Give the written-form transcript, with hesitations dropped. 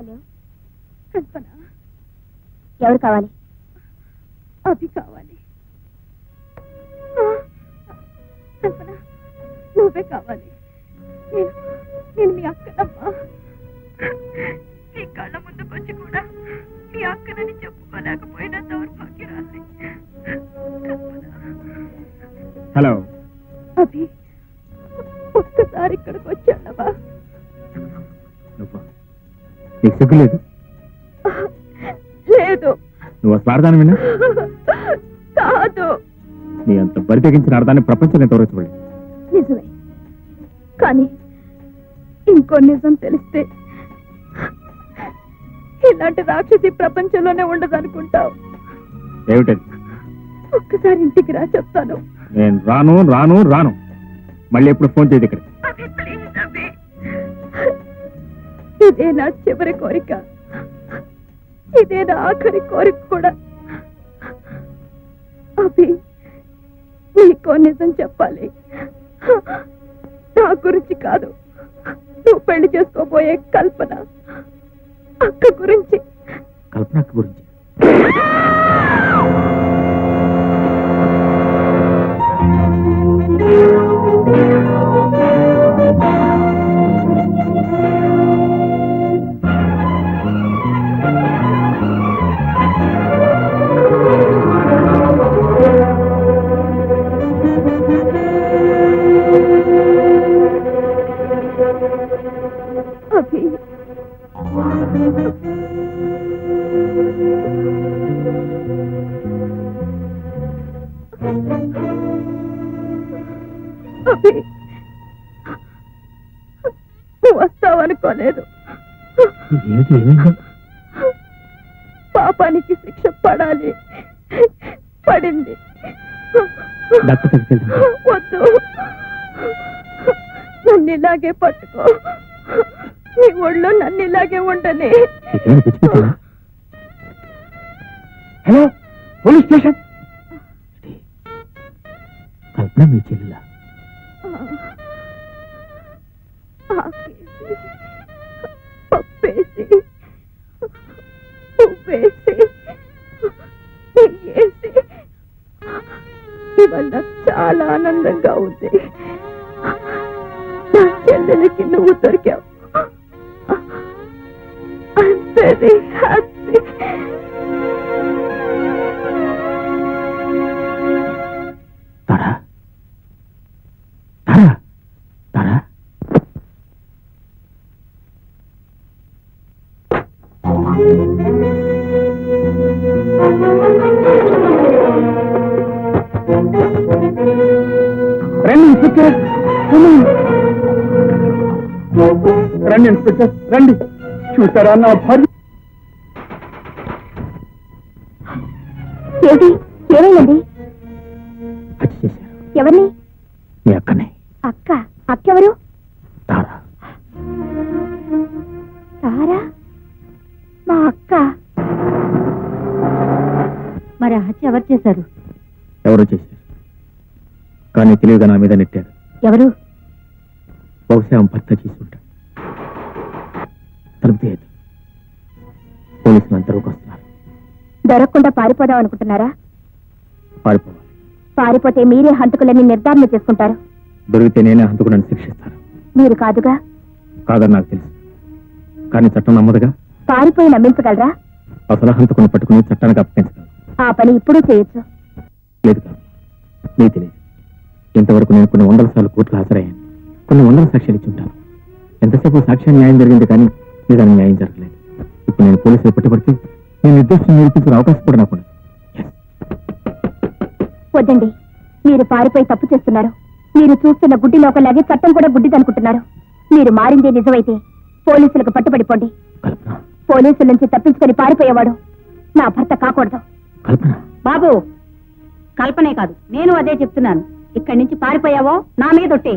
Hello కల్పన, ఎవరు కావాలి? అభి కావాలి. కల్పన, నువ్వే కావాలి. నేను మీ అక్కనమ్మా. నీ కళ్ళ ముందుకొచ్చి కూడా మీ అక్కనని చెప్పుకోలేకపోయినా దౌర్భాగ్యరాలి. హలో అభి, ఒక్కసారి ఇక్కడికి వచ్చాడవా? నీకు సిగ్గు లేదు? లేదు. నువ్వు స్వార్థాన్ని విన్నా కాదు. నీ అంత బరి తెగించిన అర్థాన్ని ప్రపంచంలో తోరచబడలేదు. నిజమే, కానీ ఇంకో నిజం తెలిస్తే ఇలాంటి రాక్షసి ప్రపంచంలోనే ఉండదనుకుంటావు. ఏమిటది? ఒక్కసారి ఇంటికి రా, చెప్తాను. నేను రాను రాను రాను. మళ్ళీ ఎప్పుడు ఫోన్ చేయదు ఇక్కడ. ఇదే నా చివరి కోరిక, ఇదే నా ఆఖరి కోరిక కూడా. అభి, నీకో నిజం చెప్పాలి. నా గురించి కాదు, నువ్వు పెళ్లి చేసుకోబోయే కల్పన అక్క గురించి. కల్పన అక్క గురించి? అభి, అభి, నువ్వు వస్తావనుకోలేదు. పాపానికి శిక్ష పడాలి, పడింది. వద్దు, నన్ను ఇలాగే పట్టుకో. నీ ఒళ్ళో నన్ను ఇలాగే ఉండని. Hello, police station. కల్పన మీ చెల్లిలా? పప్పేసి ఉప్పేసి నెయ్యేసి ఇవాళ చాలా ఆనందంగా ఉంది. నా చెల్లెలకి నువ్వు దొరికావు. I'm very happy. తారా, తారా, తారా. రండి ఇన్స్పెక్టర్, రండి ఇన్స్పెక్టర్, రండి. చూసారా నా భార్య? ఏమిటి, ఏమైంది? హత్య చేశారు. ఎవరిని? మీ అక్కనే. అక్క? అక్కెవరు? తారా. తారా మా అక్క? మరి హత్య ఎవరు చేశారు? ఎవరో చేశారు, కానీ తెలివిగా నా మీద నెట్టారు. ఎవరు? బహుశా భర్త చేసి ఉంటాడు. తలుపు తీయద్దు, పోలీసులు అంతలోకి వస్తున్నారు. దొరకకుండా పారిపోదాం అనుకుంటున్నారా? పారిపోవాలి. పారిపోతే మీరే హంతకులని నిర్ధారణ చేసుకుంటారు. దొరికితే నేనే హంతకులను శిక్షిస్తాను. మీరు కాదుగా? కాదని నాకు తెలుసు, కానీ చట్టం నమ్మదుగా. పారిపోయి నమ్మించగలరా? అసలు హంతకుని పట్టుకుని చట్టానికి అప్పగించగలను. ఆ పని ఇప్పుడు చేయొచ్చు. లేదు కాదు, నీకు తెలియదు. ఇంతవరకు నేను కొన్ని వందల సార్లు కోర్టులు హాజరయ్యాను, కొన్ని వందల సాక్ష్యాలు ఇచ్చి ఉంటాను. ఎంతసేపు సాక్ష్యం న్యాయం జరిగింది, కానీ నిజానికి న్యాయం జరగలేదు. ఇప్పుడు నేను పోలీసులు పట్టుబడితే నేను నిర్దోషం నిరూపించిన అవకాశం కూడా నాకు ఉండదు. వద్దండి, మీరు పారిపోయి తప్పు చేస్తున్నారు. మీరు చూస్తున్న గుడ్డి లోకలాగే చట్టం కూడా గుడ్డిదనుకుంటున్నారు. మీరు మారిందే నిజమైతే పోలీసులకు పట్టుబడిపోండి. పోలీసుల నుంచి తప్పించుకొని పారిపోయేవాడు నా భర్త కాకూడదు. బాబు, కల్పనే కాదు, నేను అదే చెప్తున్నాను. ఇక్కడి నుంచి పారిపోయావో నా మీదొట్టే.